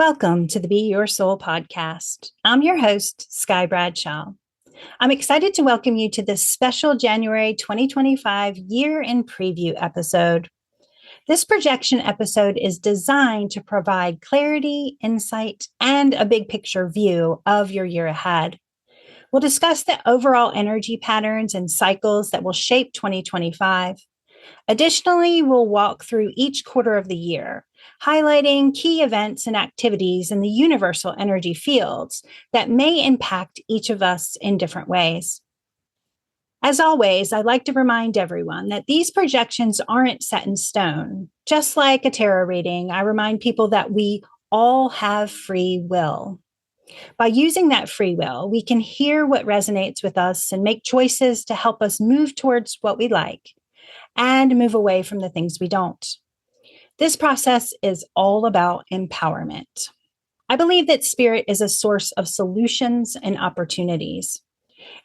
Welcome to the Be Your Soul podcast. I'm your host, Sky Bradshaw. I'm excited to welcome you to this special January 2025 year in preview episode. This projection episode is designed to provide clarity, insight, and a big picture view of your year ahead. We'll discuss the overall energy patterns and cycles that will shape 2025. Additionally, we'll walk through each quarter of the year, highlighting key events and activities in the universal energy fields that may impact each of us in different ways. As always, I'd like to remind everyone that these projections aren't set in stone. Just like a tarot reading, I remind people that we all have free will. By using that free will, we can hear what resonates with us and make choices to help us move towards what we like and move away from the things we don't. This process is all about empowerment. I believe that spirit is a source of solutions and opportunities.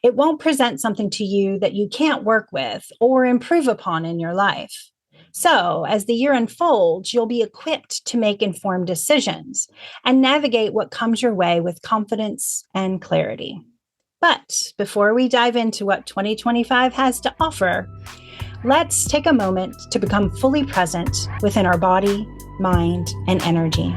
It won't present something to you that you can't work with or improve upon in your life. So, as the year unfolds, you'll be equipped to make informed decisions and navigate what comes your way with confidence and clarity. But before we dive into what 2025 has to offer, let's take a moment to become fully present within our body, mind, and energy.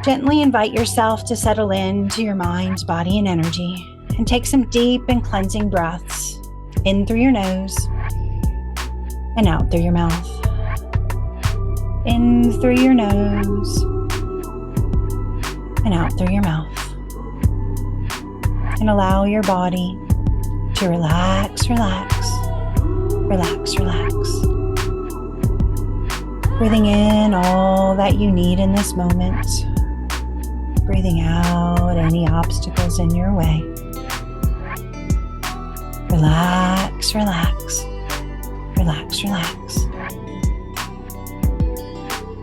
Gently invite yourself to settle into your mind, body, and energy, and take some deep and cleansing breaths in through your nose and out through your mouth. In through your nose and out through your mouth. And allow your body to relax, relax, relax, relax. Breathing in all that you need in this moment. Breathing out any obstacles in your way. Relax, relax, relax, relax.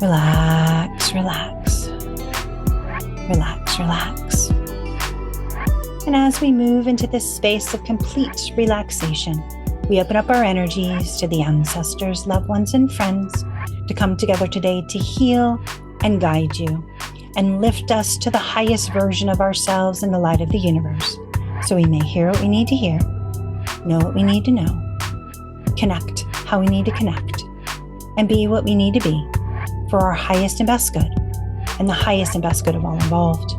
Relax, relax, relax, relax. And as we move into this space of complete relaxation, we open up our energies to the ancestors, loved ones, and friends to come together today to heal and guide you and lift us to the highest version of ourselves in the light of the universe, so we may hear what we need to hear, know what we need to know, connect how we need to connect, and be what we need to be for our highest and best good, and the highest and best good of all involved.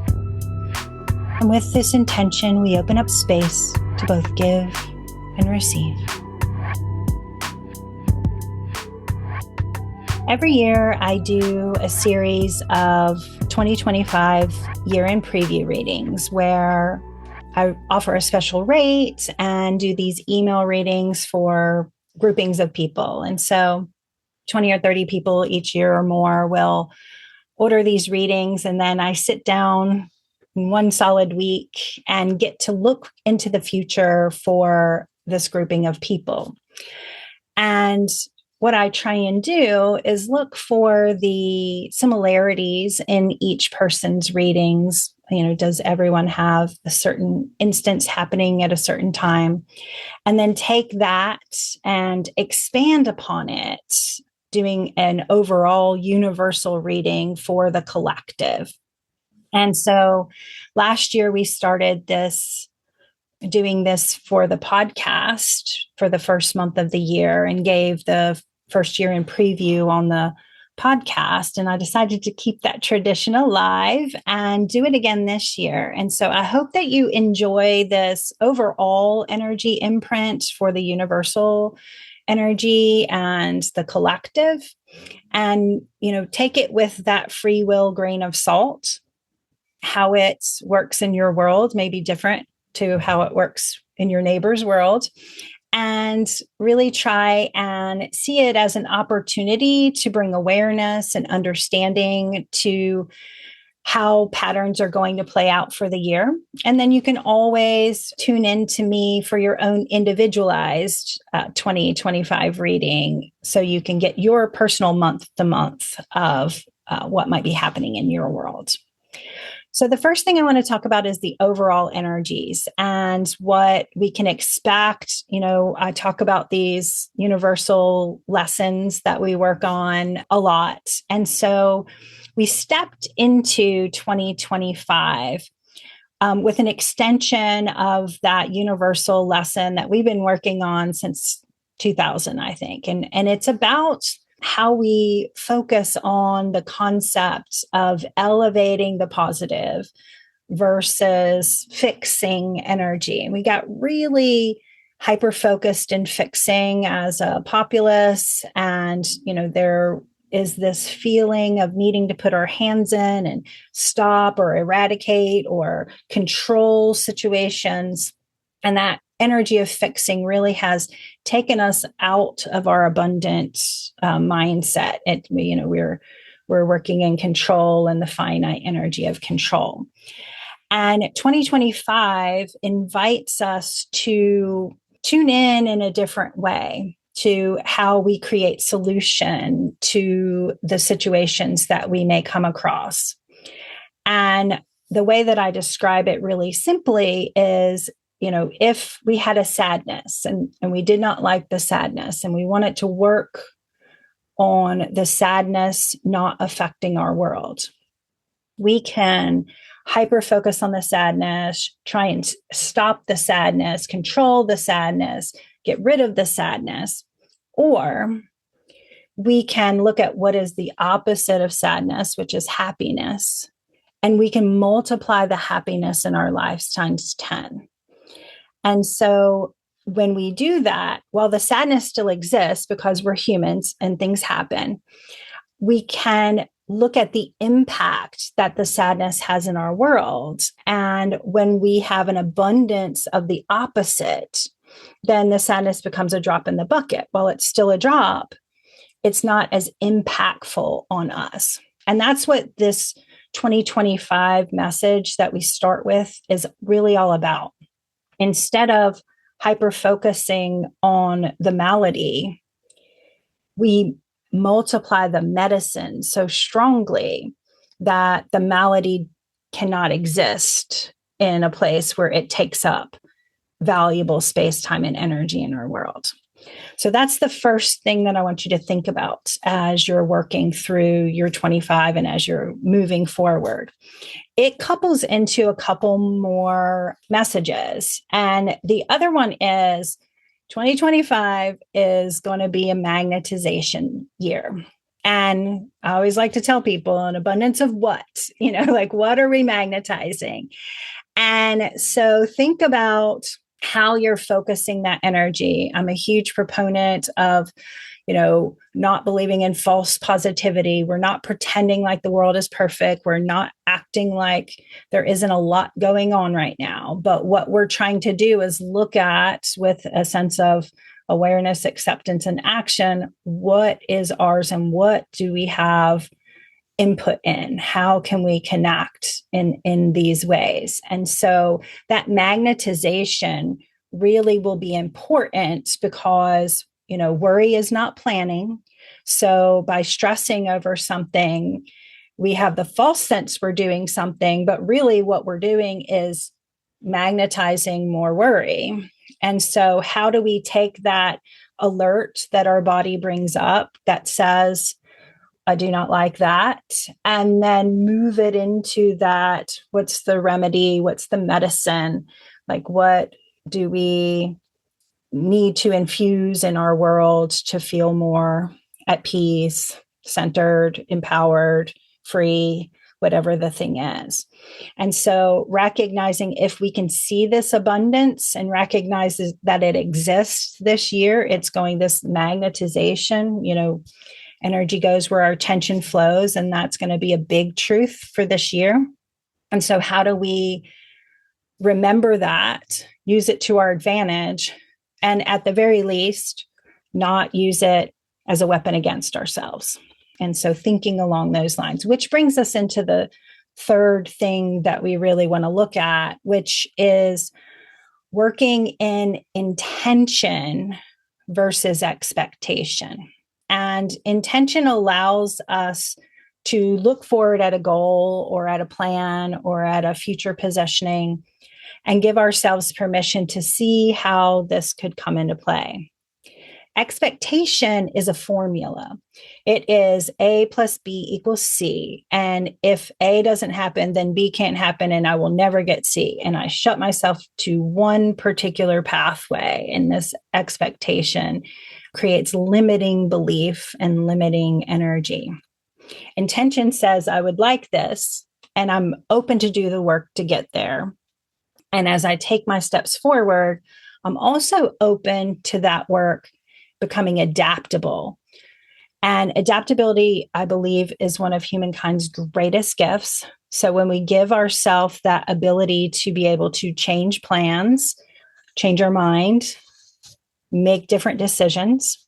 And with this intention, we open up space to both give and receive. Every year, I do a series of 2025 year-end preview readings where I offer a special rate and do these email readings for groupings of people. And so 20 or 30 people each year or more will order these readings, and then I sit down one solid week and get to look into the future for this grouping of people. And what I try and do is look for the similarities in each person's readings. Does everyone have a certain instance happening at a certain time? And then take that and expand upon it, doing an overall universal reading for the collective. And so last year we started doing this for the podcast for the first month of the year and gave the first year in preview on the podcast. And I decided to keep that tradition alive and do it again this year. And so I hope that you enjoy this overall energy imprint for the universal energy and the collective, and, take it with that free will grain of salt. How it works in your world may be different to how it works in your neighbor's world, and really try and see it as an opportunity to bring awareness and understanding to how patterns are going to play out for the year. And then you can always tune in to me for your own individualized 2025 reading, so you can get your personal month to month of what might be happening in your world. So the first thing I want to talk about is the overall energies and what we can expect. I talk about these universal lessons that we work on a lot. And so we stepped into 2025 with an extension of that universal lesson that we've been working on since 2000, I think. And it's about how we focus on the concept of elevating the positive versus fixing energy. And we got really hyper focused in fixing as a populace. And, there is this feeling of needing to put our hands in and stop or eradicate or control situations. And that energy of fixing really has taken us out of our abundant mindset. We're working in control and the finite energy of control. And 2025 invites us to tune in a different way to how we create solution to the situations that we may come across. And the way that I describe it really simply is, if we had a sadness and we did not like the sadness and we wanted to work on the sadness not affecting our world, we can hyper focus on the sadness, try and stop the sadness, control the sadness, get rid of the sadness. Or we can look at what is the opposite of sadness, which is happiness. And we can multiply the happiness in our lives times 10. And so when we do that, while the sadness still exists because we're humans and things happen, we can look at the impact that the sadness has in our world. And when we have an abundance of the opposite, then the sadness becomes a drop in the bucket. While it's still a drop, it's not as impactful on us. And that's what this 2025 message that we start with is really all about. Instead of hyper focusing on the malady, we multiply the medicine so strongly that the malady cannot exist in a place where it takes up valuable space, time, and energy in our world. So that's the first thing that I want you to think about as you're working through your 25 and as you're moving forward. It couples into a couple more messages. And the other one is 2025 is going to be a magnetization year. And I always like to tell people an abundance of what, like what are we magnetizing? And so think about how you're focusing that energy. I'm a huge proponent of, not believing in false positivity. We're not pretending like the world is perfect. We're not acting like there isn't a lot going on right now. But what we're trying to do is look at, with a sense of awareness, acceptance, and action, what is ours and what do we have input in? How can we connect in these ways? And so that magnetization really will be important because, worry is not planning. So by stressing over something, we have the false sense we're doing something, but really what we're doing is magnetizing more worry. And so how do we take that alert that our body brings up that says, I do not like that, and then move it into that, what's the remedy? What's the medicine? Like, what do we need to infuse in our world to feel more at peace, centered, empowered, free, whatever the thing is. And so recognizing if we can see this abundance and recognize that it exists this year, it's going this magnetization, energy goes where our attention flows, and that's going to be a big truth for this year. And so how do we remember that, use it to our advantage, and at the very least, not use it as a weapon against ourselves? And so thinking along those lines, which brings us into the third thing that we really want to look at, which is working in intention versus expectation. And intention allows us to look forward at a goal or at a plan or at a future positioning and give ourselves permission to see how this could come into play. Expectation is a formula. It is A plus B equals C. And if A doesn't happen, then B can't happen, and I will never get C. And I shut myself to one particular pathway. And this expectation creates limiting belief and limiting energy. Intention says, I would like this, and I'm open to do the work to get there. And as I take my steps forward, I'm also open to that work becoming adaptable. And adaptability, I believe, is one of humankind's greatest gifts. So when we give ourselves that ability to be able to change plans, change our mind, make different decisions,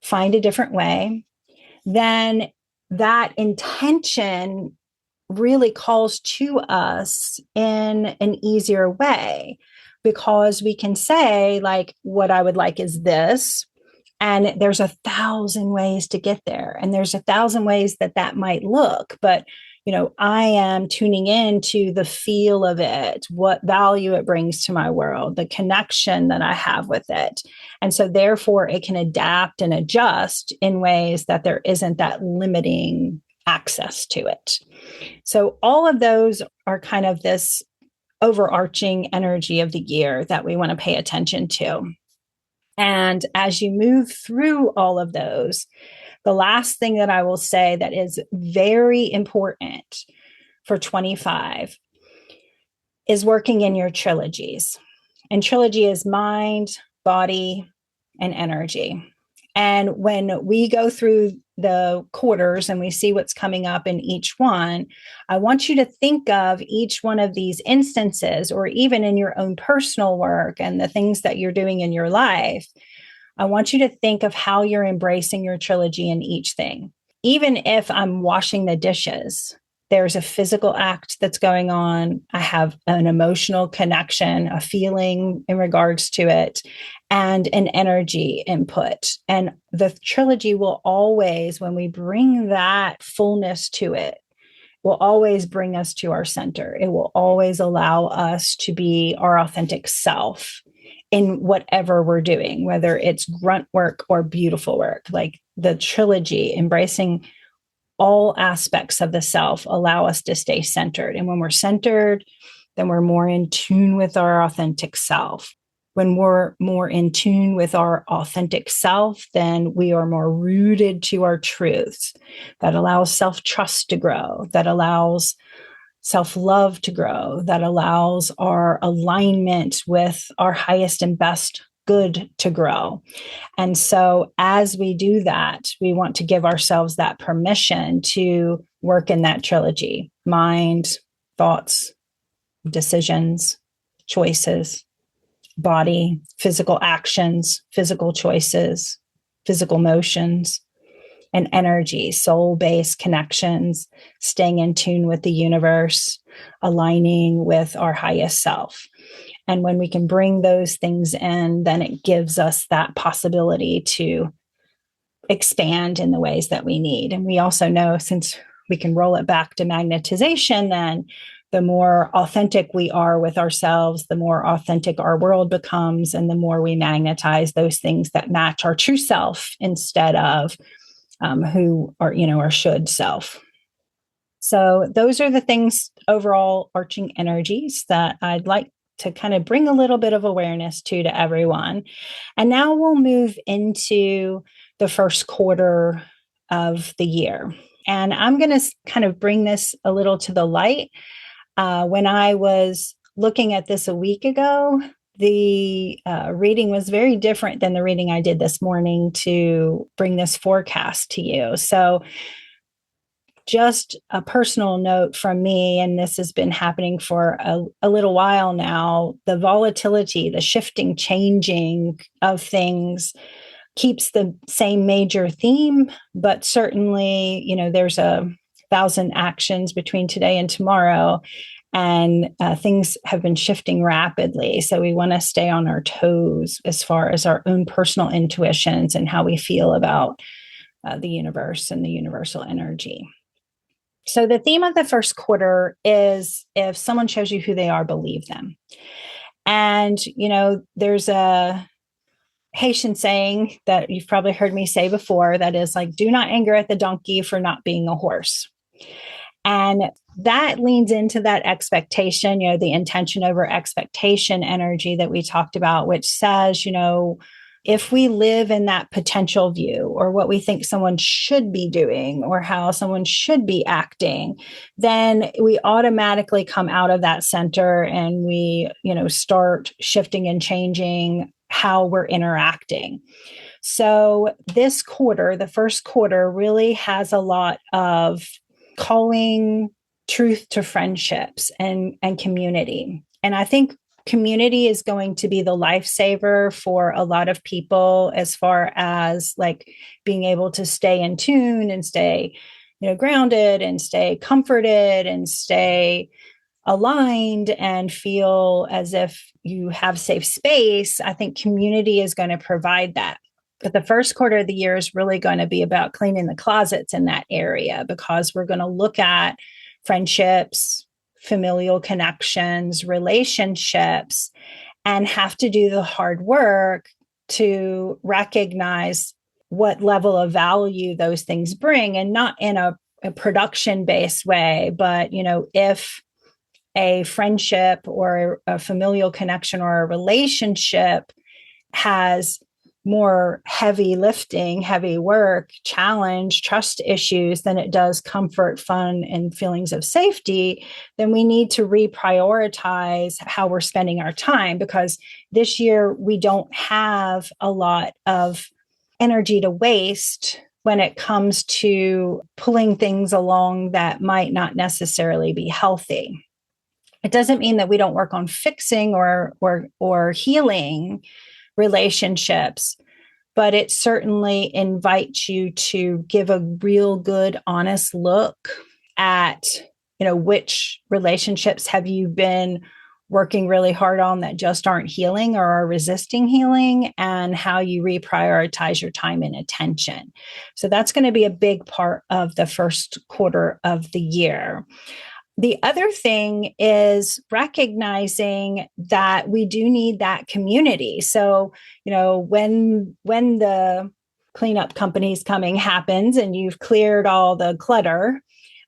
find a different way, then that intention really calls to us in an easier way, because we can say, like, what I would like is this. And there's 1,000 ways to get there. And there's 1,000 ways that that might look. But, I am tuning in to the feel of it, what value it brings to my world, the connection that I have with it. And so therefore it can adapt and adjust in ways that there isn't that limiting access to it. So all of those are kind of this overarching energy of the year that we want to pay attention to. And as you move through all of those, the last thing that I will say that is very important for 25 is working in your trilogies. And trilogy is mind, body, and energy. And when we go through the quarters and we see what's coming up in each one, I want you to think of each one of these instances, or even in your own personal work and the things that you're doing in your life. I want you to think of how you're embracing your trilogy in each thing. Even if I'm washing the dishes, there's a physical act that's going on. I have an emotional connection, a feeling in regards to it, and an energy input. And the trilogy will always, when we bring that fullness to it, will always bring us to our center. It will always allow us to be our authentic self in whatever we're doing, whether it's grunt work or beautiful work. Like the trilogy, embracing all aspects of the self, allow us to stay centered. And when we're centered, then we're more in tune with our authentic self. When we're more in tune with our authentic self, then we are more rooted to our truths. That allows self-trust to grow, that allows self-love to grow, that allows our alignment with our highest and best good to grow. And so as we do that, we want to give ourselves that permission to work in that trilogy: mind, thoughts, decisions, choices, body, physical actions, physical choices, physical motions, and energy, soul-based connections, staying in tune with the universe, aligning with our highest self. And when we can bring those things in, then it gives us that possibility to expand in the ways that we need. And we also know, since we can roll it back to magnetization, then the more authentic we are with ourselves, the more authentic our world becomes, and the more we magnetize those things that match our true self instead of who are, our should self. So those are the things, overall arching energies, that I'd like to kind of bring a little bit of awareness to everyone. And now we'll move into the first quarter of the year. And I'm going to kind of bring this a little to the light. When I was looking at this a week ago, the reading was very different than the reading I did this morning to bring this forecast to you. So just a personal note from me, and this has been happening for a little while now, the volatility, the shifting, changing of things keeps the same major theme, but certainly, there's 1,000 actions between today and tomorrow, and things have been shifting rapidly. So we want to stay on our toes as far as our own personal intuitions and how we feel about the universe and the universal energy. So the theme of the first quarter is, if someone shows you who they are, believe them. And, there's a Haitian saying that you've probably heard me say before that is like, do not anger at the donkey for not being a horse. And that leans into that expectation, the intention over expectation energy that we talked about, which says, if we live in that potential view or what we think someone should be doing or how someone should be acting, then we automatically come out of that center and we, start shifting and changing how we're interacting. So this quarter, the first quarter, really has a lot of calling truth to friendships and community. And I think community is going to be the lifesaver for a lot of people as far as like being able to stay in tune and stay, grounded and stay comforted and stay aligned and feel as if you have safe space. I think community is going to provide that. But the first quarter of the year is really going to be about cleaning the closets in that area because we're going to look at friendships, familial connections, relationships, and have to do the hard work to recognize what level of value those things bring, and not in a production based way, but if a friendship or a familial connection or a relationship has more heavy lifting, heavy work, challenge, trust issues than it does comfort, fun, and feelings of safety, then we need to reprioritize how we're spending our time, because this year we don't have a lot of energy to waste when it comes to pulling things along that might not necessarily be healthy. It doesn't mean that we don't work on fixing or healing relationships, but it certainly invites you to give a real good, honest look at, which relationships have you been working really hard on that just aren't healing or are resisting healing, and how you reprioritize your time and attention. So that's going to be a big part of the first quarter of the year. The other thing is recognizing that we do need that community. So, when the cleanup company's coming happens and you've cleared all the clutter,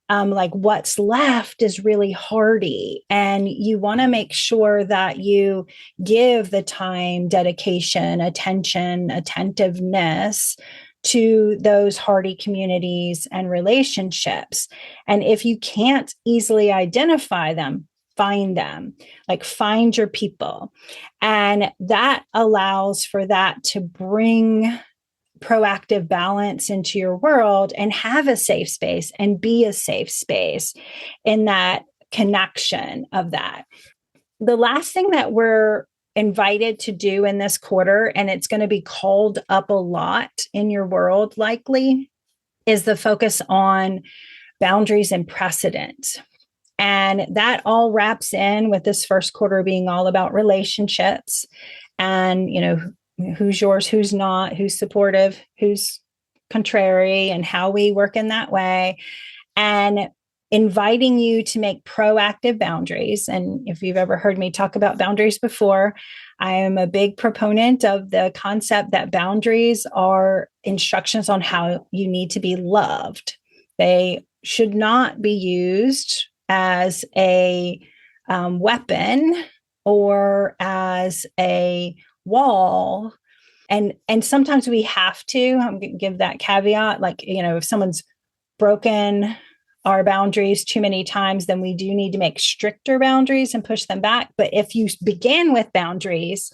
like what's left is really hardy. And you want to make sure that you give the time, dedication, attention, attentiveness to those hardy communities and relationships. And if you can't easily identify them, find them, like find your people. And that allows for that to bring proactive balance into your world and have a safe space and be a safe space in that connection of that. The last thing that we're invited to do in this quarter, and it's going to be called up a lot in your world likely, is the focus on boundaries and precedent. And that all wraps in with this first quarter being all about relationships and, who's yours, who's not, who's supportive, who's contrary, and how we work in that way. And inviting you to make proactive boundaries. And if you've ever heard me talk about boundaries before, I am a big proponent of the concept that boundaries are instructions on how you need to be loved. They should not be used as a weapon or as a wall. And sometimes we have to, I'm going to give that caveat, like, if someone's broken our boundaries too many times, then we do need to make stricter boundaries and push them back. But if you begin with boundaries,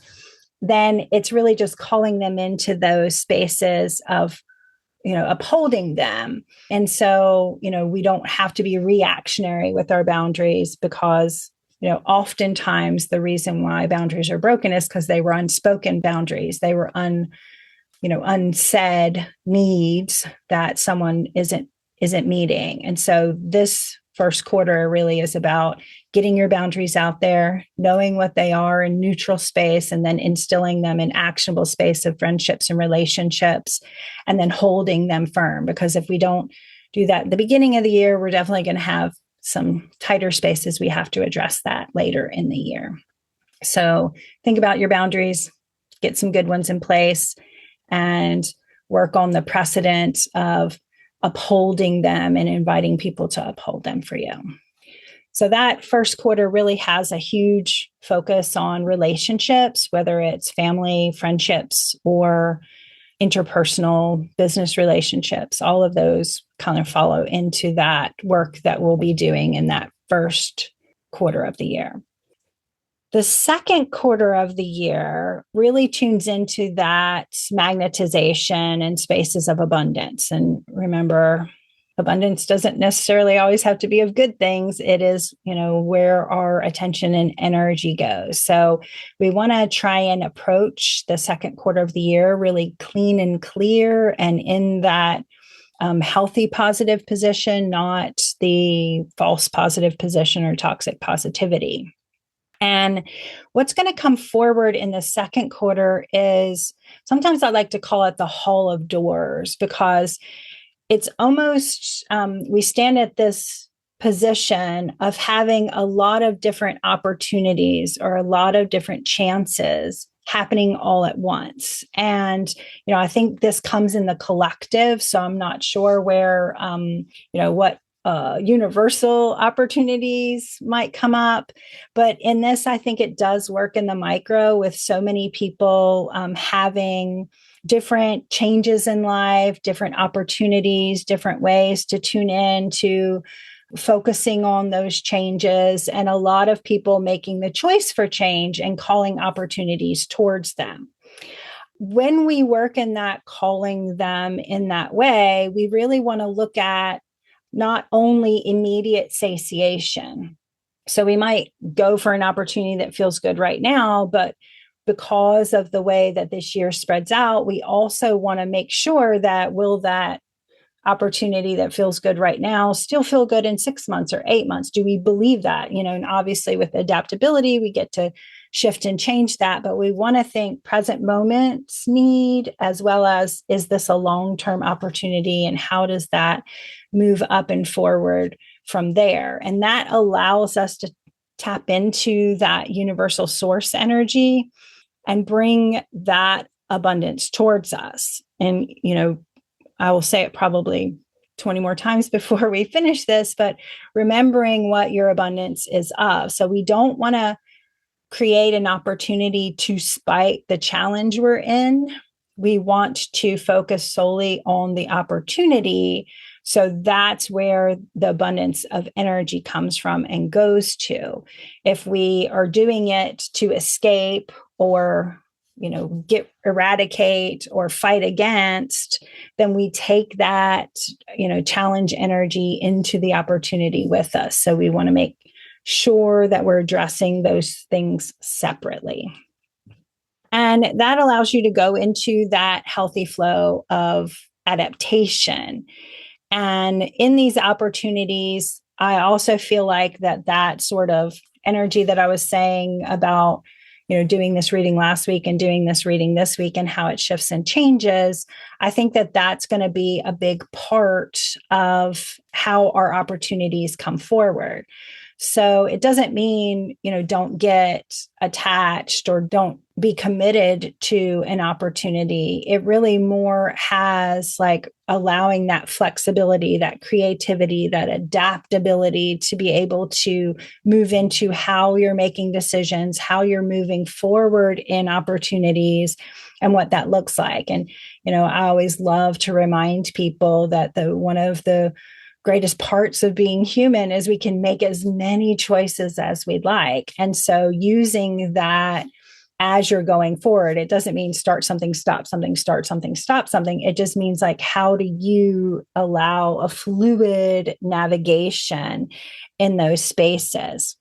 then it's really just calling them into those spaces of, upholding them. And so, we don't have to be reactionary with our boundaries, because oftentimes the reason why boundaries are broken is because they were unspoken boundaries. They were unsaid needs that someone isn't meeting. And so this first quarter really is about getting your boundaries out there, knowing what they are in neutral space, and then instilling them in actionable space of friendships and relationships, and then holding them firm. Because if we don't do that at the beginning of the year, we're definitely going to have some tighter spaces. We have to address that later in the year. So think about your boundaries, get some good ones in place and work on the precedent of upholding them and inviting people to uphold them for you. So that first quarter really has a huge focus on relationships, whether it's family, friendships, or interpersonal business relationships. All of those kind of follow into that work that we'll be doing in that first quarter of the year. The second quarter of the year really tunes into that magnetization and spaces of abundance. And remember, abundance doesn't necessarily always have to be of good things. It is, where our attention and energy goes. So we want to try and approach the second quarter of the year really clean and clear and in that healthy positive position, not the false positive position or toxic positivity. And what's going to come forward in the second quarter is sometimes I like to call it the Hall of Doors, because it's almost, we stand at this position of having a lot of different opportunities or a lot of different chances happening all at once. And, I think this comes in the collective. So I'm not sure where, what universal opportunities might come up. But in this, I think it does work in the micro with so many people having different changes in life, different opportunities, different ways to tune in to focusing on those changes, and a lot of people making the choice for change and calling opportunities towards them. When we work in that, calling them in that way, we really want to look at not only immediate satiation. So we might go for an opportunity that feels good right now, but because of the way that this year spreads out, we also want to make sure that will that opportunity that feels good right now still feel good in 6 months or 8 months? Do we believe that? And obviously with adaptability, we get to shift and change that, but we want to think present moments need, as well as, is this a long-term opportunity and how does that move up and forward from there? And that allows us to tap into that universal source energy and bring that abundance towards us. And, I will say it probably 20 more times before we finish this, but remembering what your abundance is of. So we don't want to create an opportunity to spite the challenge we're in. We want to focus solely on the opportunity. So that's where the abundance of energy comes from and goes to. If we are doing it to escape or eradicate or fight against, then we take that, challenge energy into the opportunity with us. So we want to make sure that we're addressing those things separately. And that allows you to go into that healthy flow of adaptation. And in these opportunities, I also feel like that sort of energy that I was saying about doing this reading last week and doing this reading this week and how it shifts and changes, I think that that's going to be a big part of how our opportunities come forward. So it doesn't mean, don't get attached or don't be committed to an opportunity. It really more has like allowing that flexibility, that creativity, that adaptability to be able to move into how you're making decisions, how you're moving forward in opportunities, and what that looks like. And, I always love to remind people that one of the greatest parts of being human is we can make as many choices as we'd like. And so using that as you're going forward, it doesn't mean start something, stop something, start something, stop something. It just means like, how do you allow a fluid navigation in those spaces?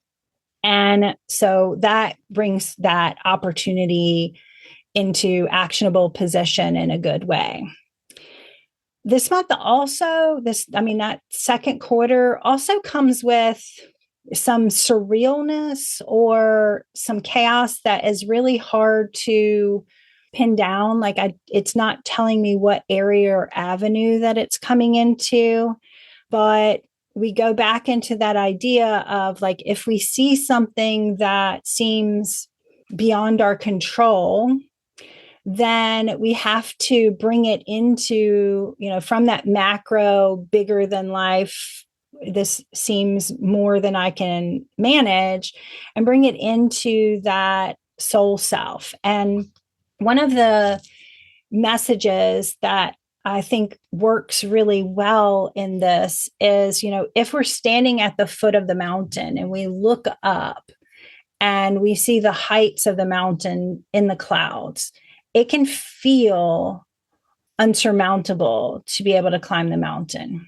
And so that brings that opportunity into actionable position in a good way. This month also, that second quarter also comes with some surrealness or some chaos that is really hard to pin down. Like it's not telling me what area or avenue that it's coming into, but we go back into that idea of like, if we see something that seems beyond our control, then we have to bring it into, from that macro, bigger than life, this seems more than I can manage, and bring it into that soul self. And one of the messages that I think works really well in this is, if we're standing at the foot of the mountain and we look up and we see the heights of the mountain in the clouds, it can feel unsurmountable to be able to climb the mountain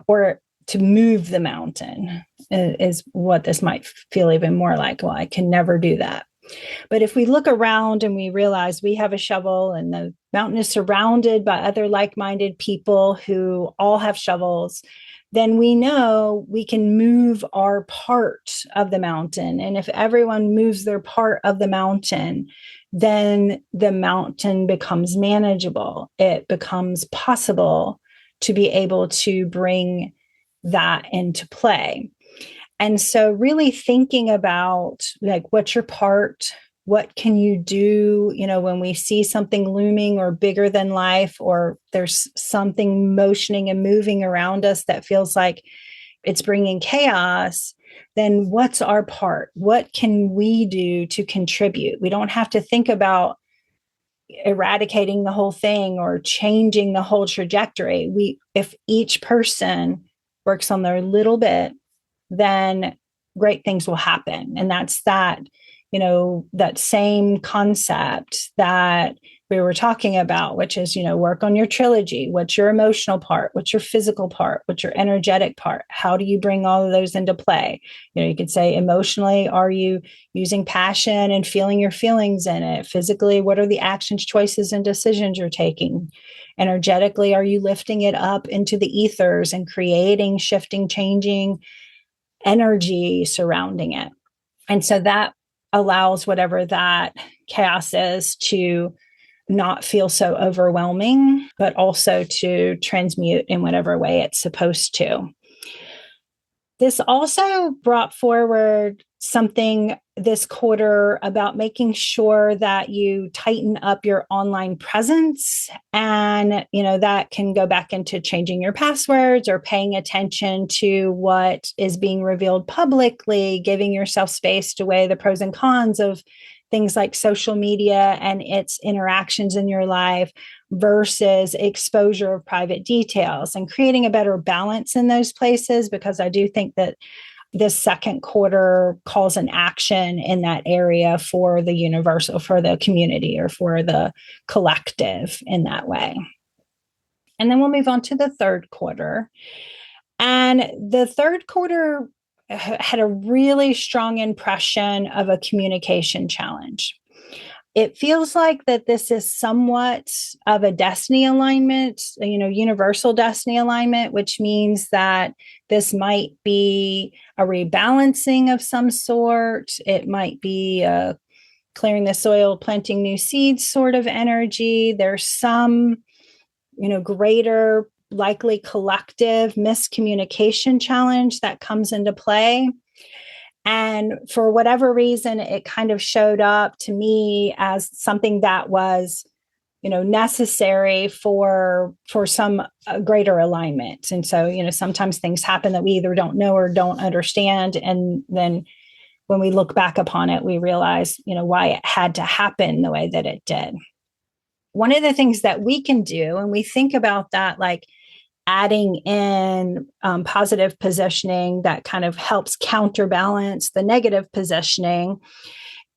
or to move the mountain, is what this might feel even more like. Well, I can never do that. But if we look around and we realize we have a shovel and the mountain is surrounded by other like-minded people who all have shovels, then we know we can move our part of the mountain. And if everyone moves their part of the mountain, then the mountain becomes manageable. It becomes possible to be able to bring that into play. And so really thinking about, like, what's your part? What can you do, when we see something looming or bigger than life, or there's something motioning and moving around us that feels like it's bringing chaos, then what's our part? What can we do to contribute? We don't have to think about eradicating the whole thing or changing the whole trajectory. If each person works on their little bit, then great things will happen. And that's that, that same concept that we were talking about, which is, work on your trilogy. What's your emotional part? What's your physical part? What's your energetic part? How do you bring all of those into play? You could say emotionally, are you using passion and feeling your feelings in it? Physically, what are the actions, choices, and decisions you're taking? Energetically, are you lifting it up into the ethers and creating, shifting, changing energy surrounding it? And so that allows whatever that chaos is to not feel so overwhelming, but also to transmute in whatever way it's supposed to. This also brought forward something this quarter about making sure that you tighten up your online presence. And, that can go back into changing your passwords or paying attention to what is being revealed publicly, giving yourself space to weigh the pros and cons of things like social media and its interactions in your life versus exposure of private details, and creating a better balance in those places, because I do think that this second quarter calls an action in that area for the universal, for the community, or for the collective in that way. And then we'll move on to the third quarter. And the third quarter had a really strong impression of a communication challenge. It feels like that this is somewhat of a destiny alignment, universal destiny alignment, which means that this might be a rebalancing of some sort. It might be a clearing the soil, planting new seeds sort of energy. There's some, greater, likely collective miscommunication challenge that comes into play. And for whatever reason, it kind of showed up to me as something that was, necessary for some greater alignment. And so, sometimes things happen that we either don't know or don't understand. And then when we look back upon it, we realize, why it had to happen the way that it did. One of the things that we can do, and we think about that, like adding in positive positioning that kind of helps counterbalance the negative positioning,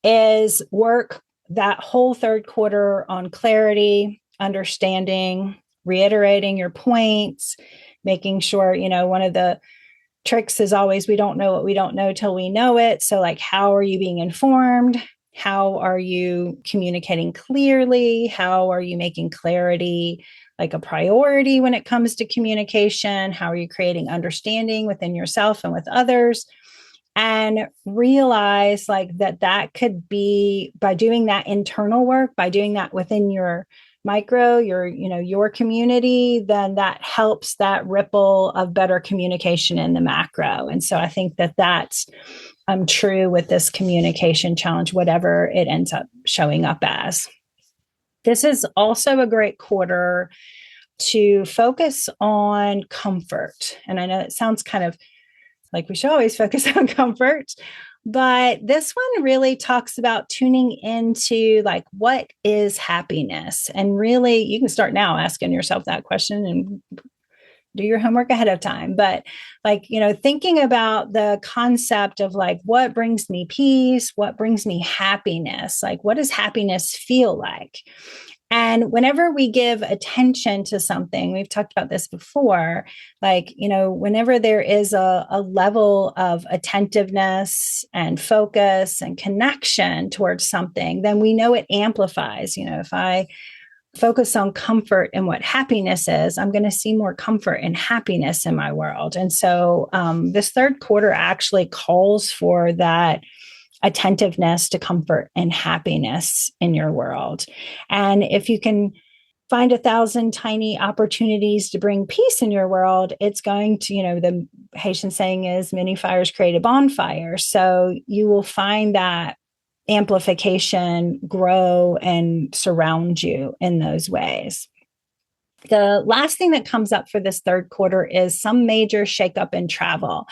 is work that whole third quarter on clarity, understanding, reiterating your points, making sure, one of the tricks is always, we don't know what we don't know till we know it. So, like, how are you being informed? How are you communicating clearly? How are you making clarity like a priority when it comes to communication? How are you creating understanding within yourself and with others? And realize like that could be, by doing that internal work, by doing that within your micro, your community, then that helps that ripple of better communication in the macro. And so I think that that's true with this communication challenge, whatever it ends up showing up as. This is also a great quarter to focus on comfort. And I know it sounds kind of like we should always focus on comfort, but this one really talks about tuning into like what is happiness. And really, you can start now asking yourself that question and do your homework ahead of time. But like, thinking about the concept of like what brings me peace, what brings me happiness, like what does happiness feel like? And whenever we give attention to something, we've talked about this before, like, whenever there is a level of attentiveness and focus and connection towards something, then we know it amplifies. If I focus on comfort and what happiness is, I'm going to see more comfort and happiness in my world. And so this third quarter actually calls for that attentiveness to comfort and happiness in your world. And if you can find 1,000 tiny opportunities to bring peace in your world, it's going to, the Haitian saying is many fires create a bonfire. So you will find that amplification grow and surround you in those ways. The last thing that comes up for this third quarter is some major shakeup in travel.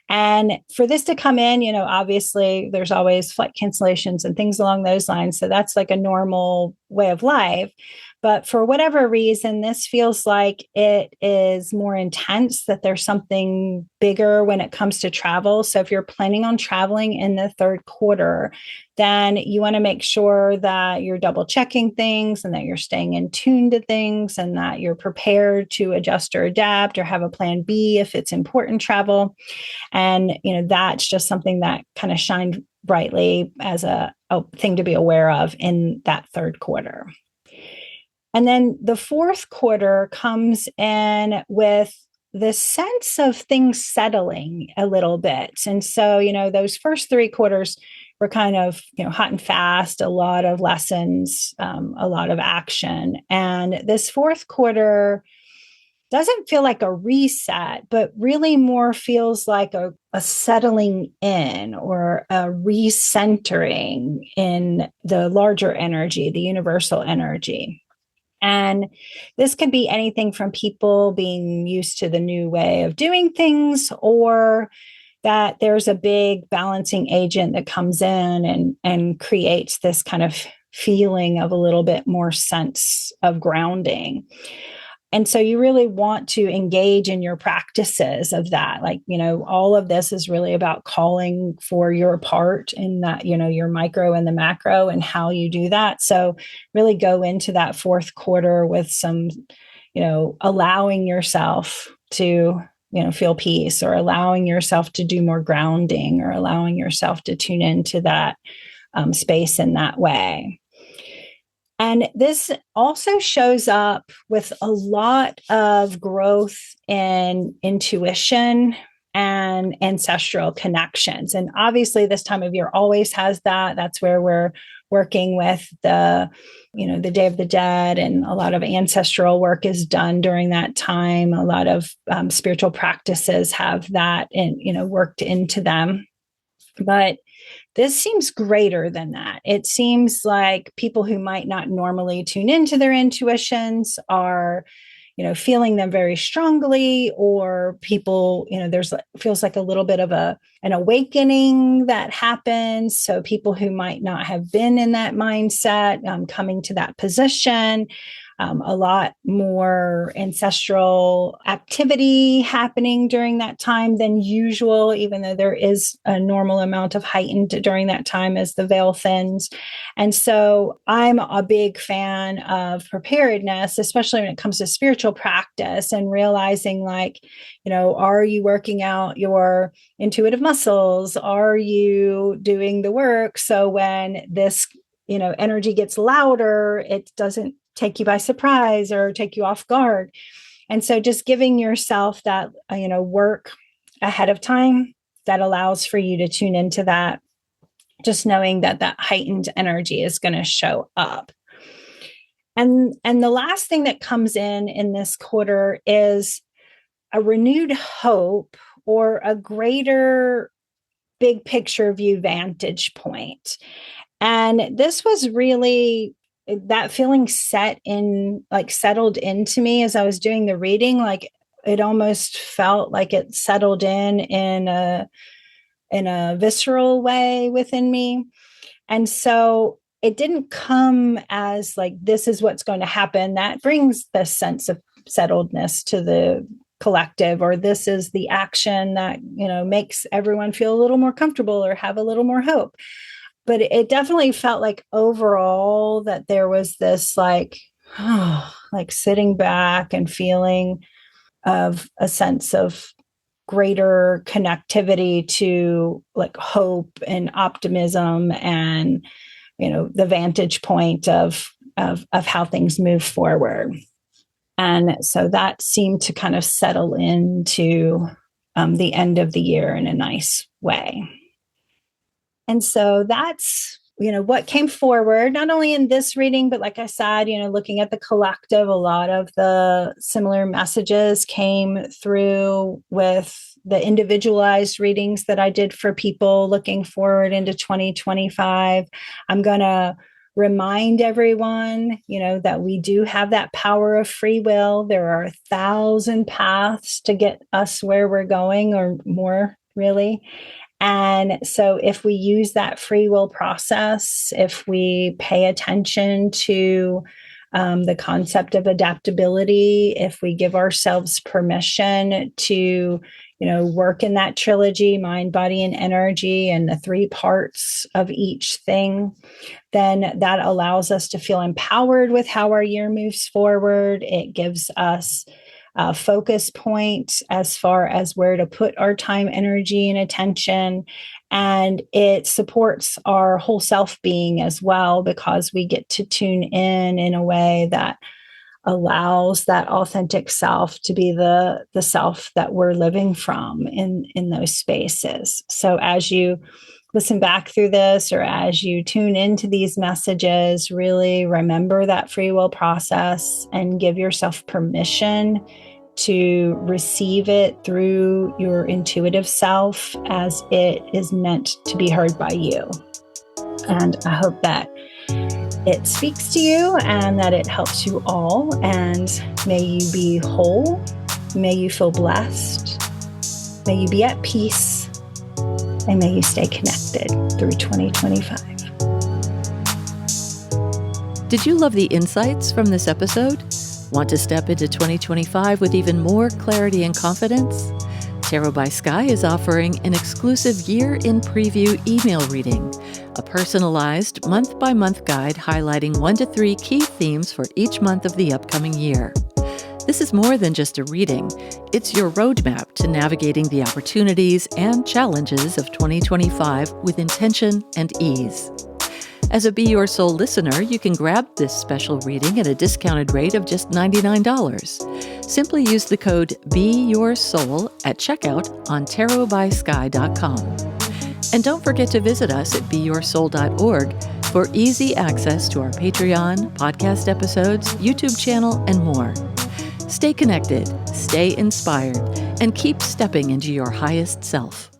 And for this to come in, obviously there's always flight cancellations and things along those lines. So that's like a normal way of life. But for whatever reason, this feels like it is more intense, that there's something bigger when it comes to travel. So if you're planning on traveling in the third quarter, then you want to make sure that you're double checking things and that you're staying in tune to things and that you're prepared to adjust or adapt or have a plan B if it's important travel. And, that's just something that kind of shined brightly as a thing to be aware of in that third quarter. And then the fourth quarter comes in with the sense of things settling a little bit. And so, those first three quarters were kind of, hot and fast, a lot of lessons, a lot of action. And this fourth quarter doesn't feel like a reset, but really more feels like a settling in or a recentering in the larger energy, the universal energy. And this could be anything from people being used to the new way of doing things, or that there's a big balancing agent that comes in and creates this kind of feeling of a little bit more sense of grounding. And so you really want to engage in your practices of that. Like, all of this is really about calling for your part in that, your micro and the macro and how you do that. So really go into that fourth quarter with some, allowing yourself to, feel peace, or allowing yourself to do more grounding, or allowing yourself to tune into that space in that way. And this also shows up with a lot of growth in intuition and ancestral connections. And obviously, this time of year always has that. That's where we're working with the Day of the Dead, and a lot of ancestral work is done during that time. A lot of spiritual practices have that worked into them. But this seems greater than that. It seems like people who might not normally tune into their intuitions are, feeling them very strongly, or people, there's feels like a little bit of an awakening that happens. So people who might not have been in that mindset, coming to that position. A lot more ancestral activity happening during that time than usual, even though there is a normal amount of heightened during that time as the veil thins. And so I'm a big fan of preparedness, especially when it comes to spiritual practice, and realizing like, are you working out your intuitive muscles? Are you doing the work? So when this, energy gets louder, it doesn't take you by surprise or take you off guard. And so just giving yourself that, work ahead of time that allows for you to tune into that, just knowing that that heightened energy is going to show up. And the last thing that comes in this quarter is a renewed hope, or a greater big picture view vantage point. And this was really that feeling settled into me as I was doing the reading. Like it almost felt like it settled in a visceral way within me. And so it didn't come as like, this is what's going to happen. That brings the sense of settledness to the collective, or this is the action that, makes everyone feel a little more comfortable or have a little more hope. But it definitely felt like overall that there was this like, like sitting back and feeling of a sense of greater connectivity to like hope and optimism and the vantage point of how things move forward. And so that seemed to kind of settle into the end of the year in a nice way. And so that's what came forward, not only in this reading, but like I said, looking at the collective, a lot of the similar messages came through with the individualized readings that I did for people looking forward into 2025. I'm going to remind everyone, that we do have that power of free will. There are 1,000 paths to get us where we're going, or more, really. And so if we use that free will process, if we pay attention to the concept of adaptability, if we give ourselves permission to, work in that trilogy, mind, body, and energy, and the 3 parts of each thing, then that allows us to feel empowered with how our year moves forward. It gives us a focus point as far as where to put our time, energy, and attention. And it supports our whole self being as well, because we get to tune in a way that allows that authentic self to be the self that we're living from in those spaces. So as you listen back through this, or as you tune into these messages, really remember that free will process and give yourself permission to receive it through your intuitive self as it is meant to be heard by you. And I hope that it speaks to you and that it helps you all. And may you be whole. May you feel blessed. May you be at peace. And may you stay connected through 2025. Did you love the insights from this episode? Want to step into 2025 with even more clarity and confidence? Tarot by Sky is offering an exclusive year in preview email reading, a personalized month-by-month guide highlighting 1 to 3 key themes for each month of the upcoming year. This is more than just a reading. It's your roadmap to navigating the opportunities and challenges of 2025 with intention and ease. As a Be Your Soul listener, you can grab this special reading at a discounted rate of just $99. Simply use the code BeYourSoul at checkout on tarotbysky.com. And don't forget to visit us at beyoursoul.org for easy access to our Patreon, podcast episodes, YouTube channel, and more. Stay connected, stay inspired, and keep stepping into your highest self.